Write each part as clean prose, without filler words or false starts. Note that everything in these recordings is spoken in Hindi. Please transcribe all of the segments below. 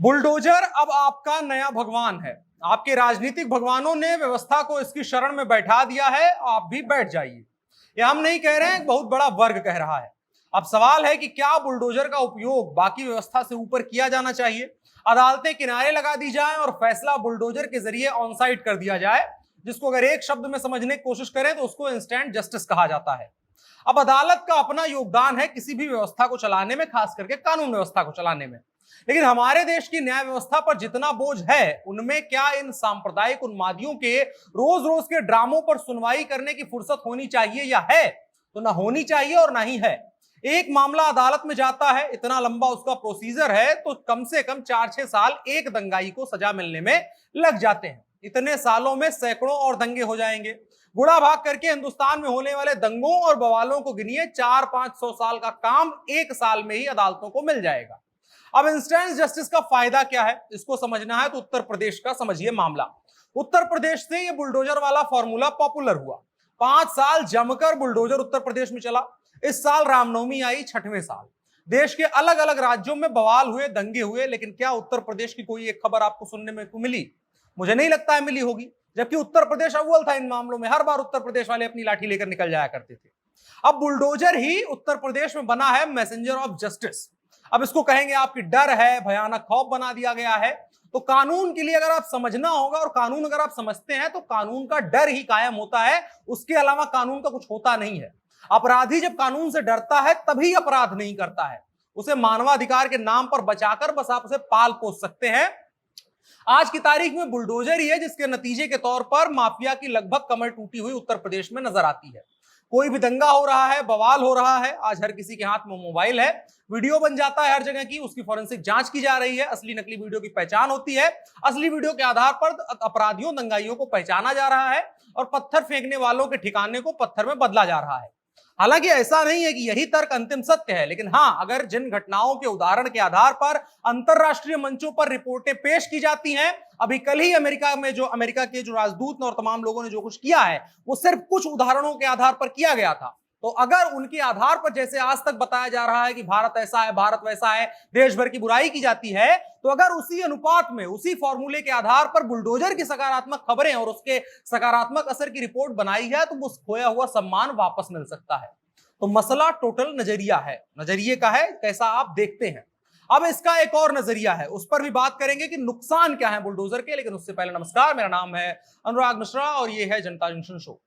बुलडोजर अब आपका नया भगवान है। आपके राजनीतिक भगवानों ने व्यवस्था को इसकी शरण में बैठा दिया है, आप भी बैठ जाइए। ये हम नहीं कह रहे हैं, बहुत बड़ा वर्ग कह रहा है। अब सवाल है कि क्या बुलडोजर का उपयोग बाकी व्यवस्था से ऊपर किया जाना चाहिए? अदालतें किनारे लगा दी जाए और फैसला बुलडोजर के जरिए ऑन साइट कर दिया जाए, जिसको अगर एक शब्द में समझने की कोशिश करें तो उसको इंस्टेंट जस्टिस कहा जाता है। अब अदालत का अपना योगदान है किसी भी व्यवस्था को चलाने में, खास करके कानून व्यवस्था को चलाने में। लेकिन हमारे देश की न्याय व्यवस्था पर जितना बोझ है, उनमें क्या इन सांप्रदायिक उन्मादियों के रोज रोज के ड्रामों पर सुनवाई करने की फुर्सत होनी चाहिए या है? तो ना होनी चाहिए और ना ही है। एक मामला अदालत में जाता है, इतना लंबा उसका प्रोसीजर है, तो कम से कम 4-6 साल एक दंगाई को सजा मिलने में लग जाते हैं। इतने सालों में सैकड़ों और दंगे हो जाएंगे। गुड़ा भाग करके हिंदुस्तान में होने वाले दंगों और बवालों को गिनिए, 400-500 साल का काम एक साल में ही अदालतों को मिल जाएगा। अब इंस्टेंट जस्टिस का फायदा क्या है, इसको समझना है तो उत्तर प्रदेश का समझिए मामला। उत्तर प्रदेश से ये बुलडोजर वाला फॉर्मूला पॉपुलर हुआ। 5 साल जमकर बुलडोजर उत्तर प्रदेश में चला। इस साल रामनवमी आई, 6वें साल। देश के अलग अलग राज्यों में बवाल हुए, दंगे हुए, लेकिन क्या उत्तर प्रदेश की कोई एक खबर आपको सुनने में मिली? मुझे नहीं लगता है मिली होगी, जबकि उत्तर प्रदेश अव्वल था इन मामलों में। हर बार उत्तर प्रदेश वाले अपनी लाठी लेकर निकल जाया करते थे। अब बुलडोजर ही उत्तर प्रदेश में बना है मैसेंजर ऑफ जस्टिस। अब इसको कहेंगे आपकी डर है, भयानक खौफ बना दिया गया है। तो कानून के लिए अगर आप समझना होगा, और कानून अगर आप समझते हैं तो कानून का डर ही कायम होता है, उसके अलावा कानून का कुछ होता नहीं है। अपराधी जब कानून से डरता है तभी अपराध नहीं करता है। उसे मानवाधिकार के नाम पर बचाकर बस आप उसे पाल पोस सकते हैं। आज की तारीख में बुलडोजर ही है जिसके नतीजे के तौर पर माफिया की लगभग कमर टूटी हुई उत्तर प्रदेश में नजर आती है। कोई भी दंगा हो रहा है, बवाल हो रहा है, आज हर किसी के हाथ में मोबाइल है, वीडियो बन जाता है हर जगह की, उसकी फॉरेंसिक जांच की जा रही है, असली नकली वीडियो की पहचान होती है, असली वीडियो के आधार पर अपराधियों दंगाइयों को पहचाना जा रहा है और पत्थर फेंकने वालों के ठिकाने को पत्थर में बदला जा रहा है। हालांकि ऐसा नहीं है कि यही तर्क अंतिम सत्य है, लेकिन हां, अगर जिन घटनाओं के उदाहरण के आधार पर अंतरराष्ट्रीय मंचों पर रिपोर्टें पेश की जाती हैं, अभी कल ही अमेरिका के जो राजदूत और तमाम लोगों ने जो कुछ किया है वो सिर्फ कुछ उदाहरणों के आधार पर किया गया था। तो अगर उनके आधार पर, जैसे आज तक बताया जा रहा है कि भारत ऐसा है, भारत वैसा है, देश भर की बुराई की जाती है, तो अगर उसी अनुपात में, उसी फॉर्मूले के आधार पर बुलडोजर की सकारात्मक खबरें और उसके सकारात्मक असर की रिपोर्ट बनाई है, तो वो खोया हुआ सम्मान वापस मिल सकता है। तो मसला टोटल नजरिया है, नजरिए का है, कैसा आप देखते हैं। अब इसका एक और नजरिया है, उस पर भी बात करेंगे कि नुकसान क्या है बुलडोजर के। लेकिन उससे पहले नमस्कार, मेरा नाम है अनुराग मिश्रा और ये है जनता जंक्शन शो।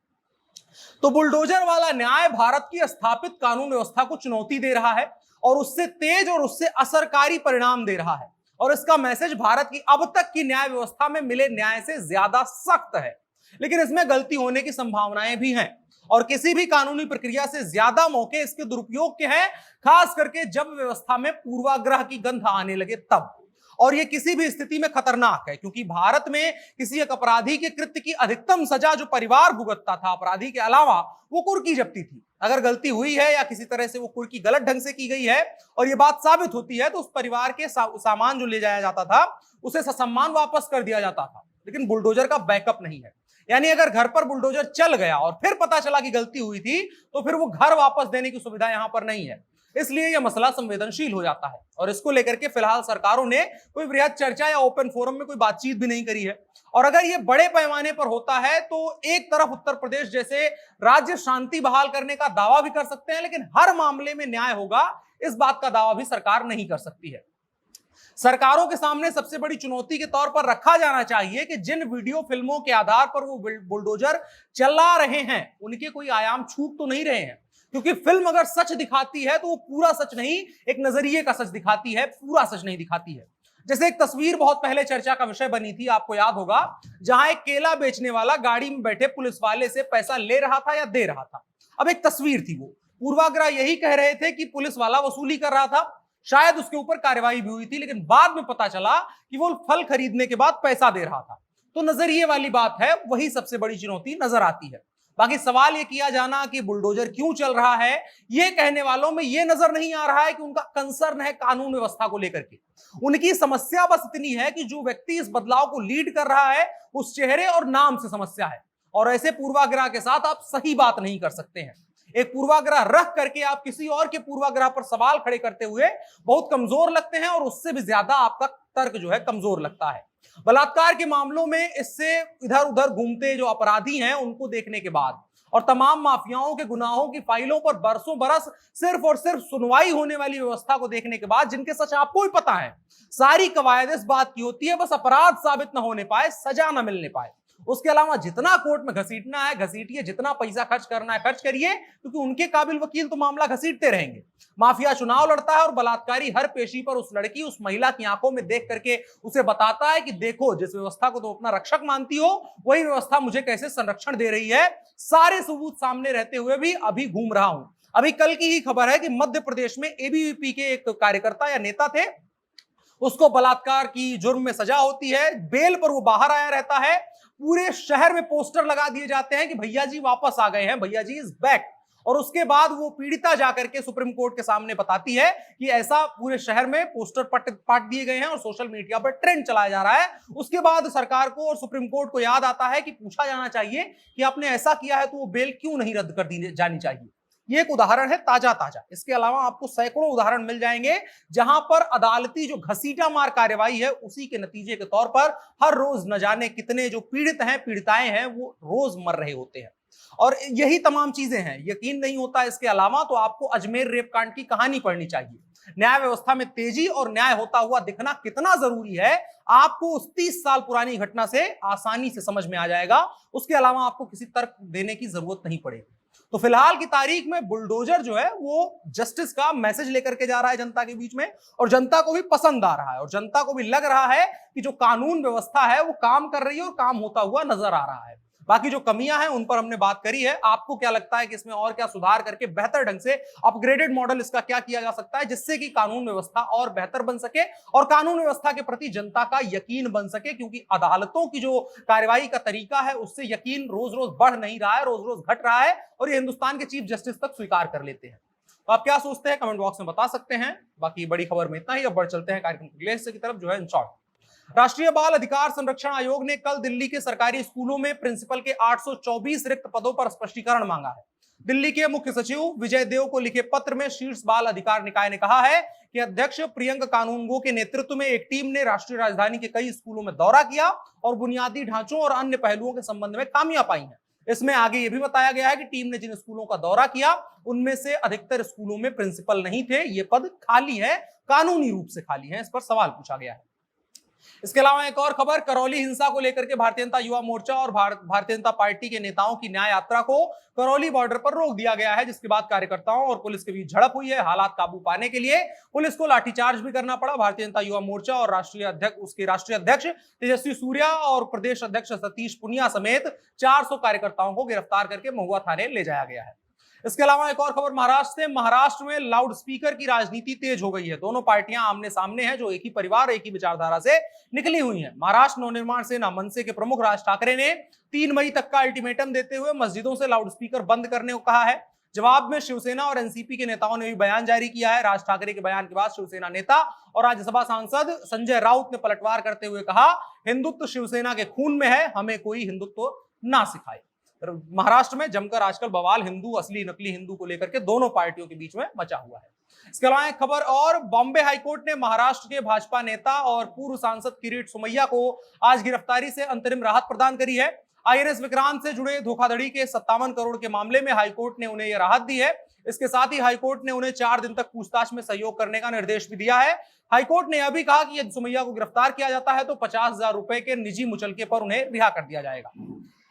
तो बुलडोजर वाला न्याय भारत की स्थापित कानून व्यवस्था को चुनौती दे रहा है और उससे तेज और उससे असरकारी परिणाम दे रहा है, और इसका मैसेज भारत की अब तक की न्याय व्यवस्था में मिले न्याय से ज्यादा सख्त है। लेकिन इसमें गलती होने की संभावनाएं भी हैं और किसी भी कानूनी प्रक्रिया से ज्यादा मौके इसके दुरुपयोग के हैं, खास करके जब व्यवस्था में पूर्वाग्रह की गंध आने लगे तब। और यह किसी भी स्थिति में खतरनाक है, क्योंकि भारत में किसी एक अपराधी के कृत्य की अधिकतम सजा जो परिवार भुगतता था अपराधी के अलावा, वो कुर्की जब्ती थी। अगर गलती हुई है या किसी तरह से वो कुर्की गलत ढंग से की गई है और ये बात साबित होती है, तो उस परिवार के सामान जो ले जाया जाता था उसे ससम्मान वापस कर दिया जाता था। लेकिन बुलडोजर का बैकअप नहीं है। यानी अगर घर पर बुलडोजर चल गया और फिर पता चला कि गलती हुई थी, तो फिर वो घर वापस देने की सुविधा यहां पर नहीं है। इसलिए यह मसला संवेदनशील हो जाता है और इसको लेकर के फिलहाल सरकारों ने कोई वृहद चर्चा या ओपन फोरम में कोई बातचीत भी नहीं करी है। और अगर यह बड़े पैमाने पर होता है तो एक तरफ उत्तर प्रदेश जैसे राज्य शांति बहाल करने का दावा भी कर सकते हैं, लेकिन हर मामले में न्याय होगा, इस बात का दावा भी सरकार नहीं कर सकती है। सरकारों के सामने सबसे बड़ी चुनौती के तौर पर रखा जाना चाहिए कि जिन वीडियो फिल्मों के आधार पर वो बुलडोजर चला रहे हैं, उनके कोई आयाम छूट तो नहीं रहे हैं। क्योंकि फिल्म अगर सच दिखाती है तो वो पूरा सच नहीं, एक नजरिए का सच दिखाती है, पूरा सच नहीं दिखाती है। जैसे एक तस्वीर बहुत पहले चर्चा का विषय बनी थी, आपको याद होगा, जहां एक केला बेचने वाला गाड़ी में बैठे पुलिस वाले से पैसा ले रहा था या दे रहा था। अब एक तस्वीर थी, वो पूर्वाग्रह यही कह रहे थे कि पुलिस वाला वसूली कर रहा था, शायद उसके ऊपर कार्रवाई भी हुई थी, लेकिन बाद में पता चला कि वो फल खरीदने के बाद पैसा दे रहा था। तो नजरिए वाली बात है, वही सबसे बड़ी चुनौती नजर आती है। बाकी सवाल ये किया जाना कि बुलडोजर क्यों चल रहा है, ये कहने वालों में ये नजर नहीं आ रहा है कि उनका कंसर्न है कानून व्यवस्था को लेकर के। उनकी समस्या बस इतनी है कि जो व्यक्ति इस बदलाव को लीड कर रहा है उस चेहरे और नाम से समस्या है, और ऐसे पूर्वाग्रह के साथ आप सही बात नहीं कर सकते हैं। एक पूर्वाग्रह रख करके आप किसी और के पूर्वाग्रह पर सवाल खड़े करते हुए बहुत कमजोर लगते हैं और उससे भी ज्यादा आपका तर्क जो है कमजोर लगता है। बलात्कार के मामलों में इससे इधर उधर घूमते जो अपराधी हैं उनको देखने के बाद और तमाम माफियाओं के गुनाहों की फाइलों पर बरसों बरस सिर्फ और सिर्फ सुनवाई होने वाली व्यवस्था को देखने के बाद, जिनके सच आपको भी पता है, सारी कवायद इस बात की होती है बस अपराध साबित न होने पाए, सजा न मिलने पाए। उसके अलावा जितना कोर्ट में घसीटना है घसीटिए, जितना पैसा खर्च करना है खर्च करिए, क्योंकि उनके काबिल वकील तो मामला घसीटते रहेंगे। माफिया चुनाव लड़ता है और बलात्कारी हर पेशी पर उस लड़की, उस महिला की आंखों में देख करके उसे बताता है कि देखो, जिस व्यवस्था को तुम अपना रक्षक मानती हो वही व्यवस्था मुझे कैसे संरक्षण दे रही है। सारे सबूत सामने रहते हुए भी अभी घूम रहा हूं। अभी कल की ही खबर है कि मध्य प्रदेश में एबीवीपी के एक कार्यकर्ता या नेता थे, उसको बलात्कार की जुर्म में सजा होती है, बेल पर वो बाहर आया रहता है। पूरे शहर में पोस्टर लगा दिए जाते हैं कि भैया जी वापस आ गए हैं, भैया जी इज बैक। और उसके बाद वो पीड़िता जाकर के सुप्रीम कोर्ट के सामने बताती है कि ऐसा पूरे शहर में पोस्टर पाट दिए गए हैं और सोशल मीडिया पर ट्रेंड चलाया जा रहा है। उसके बाद सरकार को और सुप्रीम कोर्ट को याद आता है कि पूछा जाना चाहिए कि आपने ऐसा किया है तो वो बेल क्यों नहीं रद्द कर दी जानी चाहिए। ये एक उदाहरण है ताजा ताजा। इसके अलावा आपको सैकड़ों उदाहरण मिल जाएंगे जहां पर अदालती जो घसीटा मार कार्यवाही है उसी के नतीजे के तौर पर हर रोज न जाने कितने जो पीड़ित हैं, पीड़िताएं हैं, वो रोज मर रहे होते हैं। और यही तमाम चीजें हैं। यकीन नहीं होता इसके अलावा तो आपको अजमेर रेप कांड की कहानी पढ़नी चाहिए। न्याय व्यवस्था में तेजी और न्याय होता हुआ दिखना कितना जरूरी है, आपको उस 30 साल पुरानी घटना से आसानी से समझ में आ जाएगा। उसके अलावा आपको किसी तर्क देने की जरूरत नहीं पड़ेगी। तो फिलहाल की तारीख में बुलडोजर जो है वो जस्टिस का मैसेज लेकर के जा रहा है जनता के बीच में, और जनता को भी पसंद आ रहा है, और जनता को भी लग रहा है कि जो कानून व्यवस्था है वो काम कर रही है और काम होता हुआ नजर आ रहा है। बाकी जो कमियां हैं उन पर हमने बात करी है। आपको क्या लगता है कि इसमें और क्या सुधार करके बेहतर ढंग से अपग्रेडेड मॉडल इसका क्या किया जा सकता है, जिससे कि कानून व्यवस्था और बेहतर बन सके और कानून व्यवस्था के प्रति जनता का यकीन बन सके? क्योंकि अदालतों की जो कार्यवाही का तरीका है उससे यकीन रोज रोज बढ़ नहीं रहा है, रोज रोज घट रहा है, और ये हिंदुस्तान के चीफ जस्टिस तक स्वीकार कर लेते हैं। तो आप क्या सोचते हैं कमेंट बॉक्स में बता सकते हैं। बाकी बड़ी खबर में इतना ही। अब बढ़ चलते हैं कार्यक्रम के की तरफ, जो है इन शॉर्ट। राष्ट्रीय बाल अधिकार संरक्षण आयोग ने कल दिल्ली के सरकारी स्कूलों में प्रिंसिपल के 824 रिक्त पदों पर स्पष्टीकरण मांगा है। दिल्ली के मुख्य सचिव विजय देव को लिखे पत्र में शीर्ष बाल अधिकार निकाय ने कहा है कि अध्यक्ष प्रियंक कानूनगो के नेतृत्व में एक टीम ने राष्ट्रीय राजधानी के कई स्कूलों में दौरा किया और बुनियादी ढांचों और अन्य पहलुओं के संबंध में खामियां पाई हैं। इसमें आगे यह भी बताया गया है कि टीम ने जिन स्कूलों का दौरा किया उनमें से अधिकतर स्कूलों में प्रिंसिपल नहीं थे, ये पद खाली है, कानूनी रूप से खाली है। इस पर सवाल पूछा गया है। इसके अलावा एक और खबर, करौली हिंसा को लेकर के भारतीय जनता युवा मोर्चा और भारतीय जनता पार्टी के नेताओं की न्याय यात्रा को करौली बॉर्डर पर रोक दिया गया है, जिसके बाद कार्यकर्ताओं और पुलिस के बीच झड़प हुई है। हालात काबू पाने के लिए पुलिस को लाठीचार्ज भी करना पड़ा। भारतीय जनता युवा मोर्चा और उसके राष्ट्रीय अध्यक्ष तेजस्वी सूर्या और प्रदेश अध्यक्ष सतीश पुनिया समेत 400 कार्यकर्ताओं को गिरफ्तार करके महुआ थाने ले जाया गया है। इसके अलावा एक और खबर महाराष्ट्र से। महाराष्ट्र में लाउड स्पीकर की राजनीति तेज हो गई है। दोनों पार्टियां आमने सामने हैं, जो एक ही परिवार, एक ही विचारधारा से निकली हुई हैं। महाराष्ट्र नवनिर्माण सेना मनसे के प्रमुख राज ठाकरे ने 3 मई तक का अल्टीमेटम देते हुए मस्जिदों से लाउड स्पीकर बंद करने को कहा है। जवाब में शिवसेना और एनसीपी के नेताओं ने भी बयान जारी किया है। राज ठाकरे के बयान के बाद शिवसेना नेता और राज्यसभा सांसद संजय राउत ने पलटवार करते हुए कहा, हिंदुत्व शिवसेना के खून में है, हमें कोई हिंदुत्व ना सिखाए। महाराष्ट्र में जमकर आजकल बवाल हिंदू, असली नकली हिंदू को लेकर के दोनों पार्टियों के बीच में मचा हुआ है। इसके अलावा एक खबर और, बॉम्बे हाईकोर्ट ने महाराष्ट्र के भाजपा नेता और पूर्व सांसद किरीट सोमैया को आज गिरफ्तारी से अंतरिम राहत प्रदान करी है। आईएनएस विक्रांत से जुड़े धोखाधड़ी के 57 करोड़ के मामले में हाईकोर्ट ने उन्हें यह राहत दी है। इसके साथ ही हाईकोर्ट ने उन्हें 4 दिन तक पूछताछ में सहयोग करने का निर्देश भी दिया है। हाईकोर्ट ने यह भी कहा कि यदि सोमैया को गिरफ्तार किया जाता है तो 50,000 रुपए के निजी मुचलके पर उन्हें रिहा कर दिया जाएगा।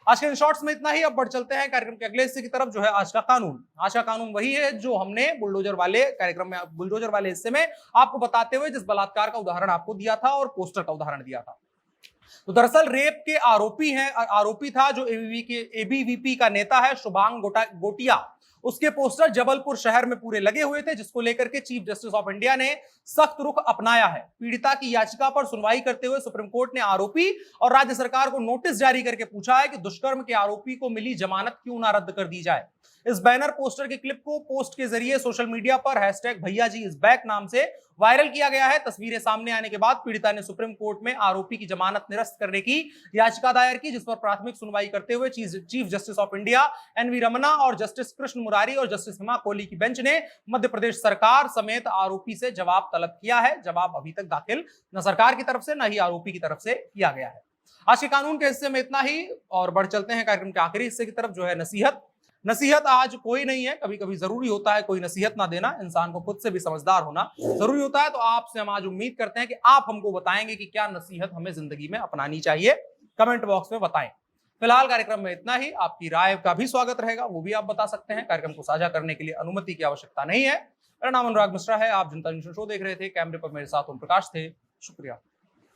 आज के इन शॉर्ट्स में इतना ही। अब बढ़ चलते हैं कार्यक्रम के अगले हिस्से की तरफ, जो है आज का कानून। आज का कानून वही है जो हमने बुलडोजर वाले कार्यक्रम में, बुलडोजर वाले हिस्से में आपको बताते हुए जिस बलात्कार का उदाहरण आपको दिया था और पोस्टर का उदाहरण दिया था। तो दरअसल रेप के आरोपी था जो एबीवीपी का नेता है शुभांग गोटिया। उसके पोस्टर जबलपुर शहर में पूरे लगे हुए थे, जिसको लेकर के चीफ जस्टिस ऑफ इंडिया ने सख्त रुख अपनाया है। पीड़िता की याचिका पर सुनवाई करते हुए सुप्रीम कोर्ट ने आरोपी और राज्य सरकार को नोटिस जारी करके पूछा है कि दुष्कर्म के आरोपी को मिली जमानत क्यों ना रद्द कर दी जाए। इस बैनर पोस्टर के क्लिप को पोस्ट के जरिए सोशल मीडिया पर हैशटैग भैया जी इज बैक नाम से वायरल किया गया है। तस्वीरें सामने आने के बाद पीड़िता ने सुप्रीम कोर्ट में आरोपी की जमानत निरस्त करने की याचिका दायर की, जिस पर प्राथमिक सुनवाई करते हुए chief justice of India NV Ramana और जस्टिस कृष्ण मुरारी और जस्टिस हिमा कोहली की बेंच ने मध्य प्रदेश सरकार समेत आरोपी से जवाब तलब किया है। जवाब अभी तक दाखिल न सरकार की तरफ से न ही आरोपी की तरफ से किया गया है। आज के कानून के हिस्से में इतना ही और बढ़ चलते हैं कार्यक्रम के आखिरी हिस्से की तरफ, जो है नसीहत आज कोई नहीं है, कभी कभी जरूरी होता है कोई नसीहत ना देना, इंसान को खुद से भी समझदार होना जरूरी होता है। तो आपसे हम आज उम्मीद करते हैं कि आप हमको बताएंगे कि क्या नसीहत हमें जिंदगी में अपनानी चाहिए, कमेंट बॉक्स में बताएं। फिलहाल कार्यक्रम में इतना ही, आपकी राय का भी स्वागत रहेगा, वो भी आप बता सकते हैं। कार्यक्रम को साझा करने के लिए अनुमति की आवश्यकता नहीं है। मेरा नाम अनुराग मिश्रा है, आप जनता न्यूज़ शो देख रहे थे, कैमरे पर मेरे साथ ओम प्रकाश थे। शुक्रिया।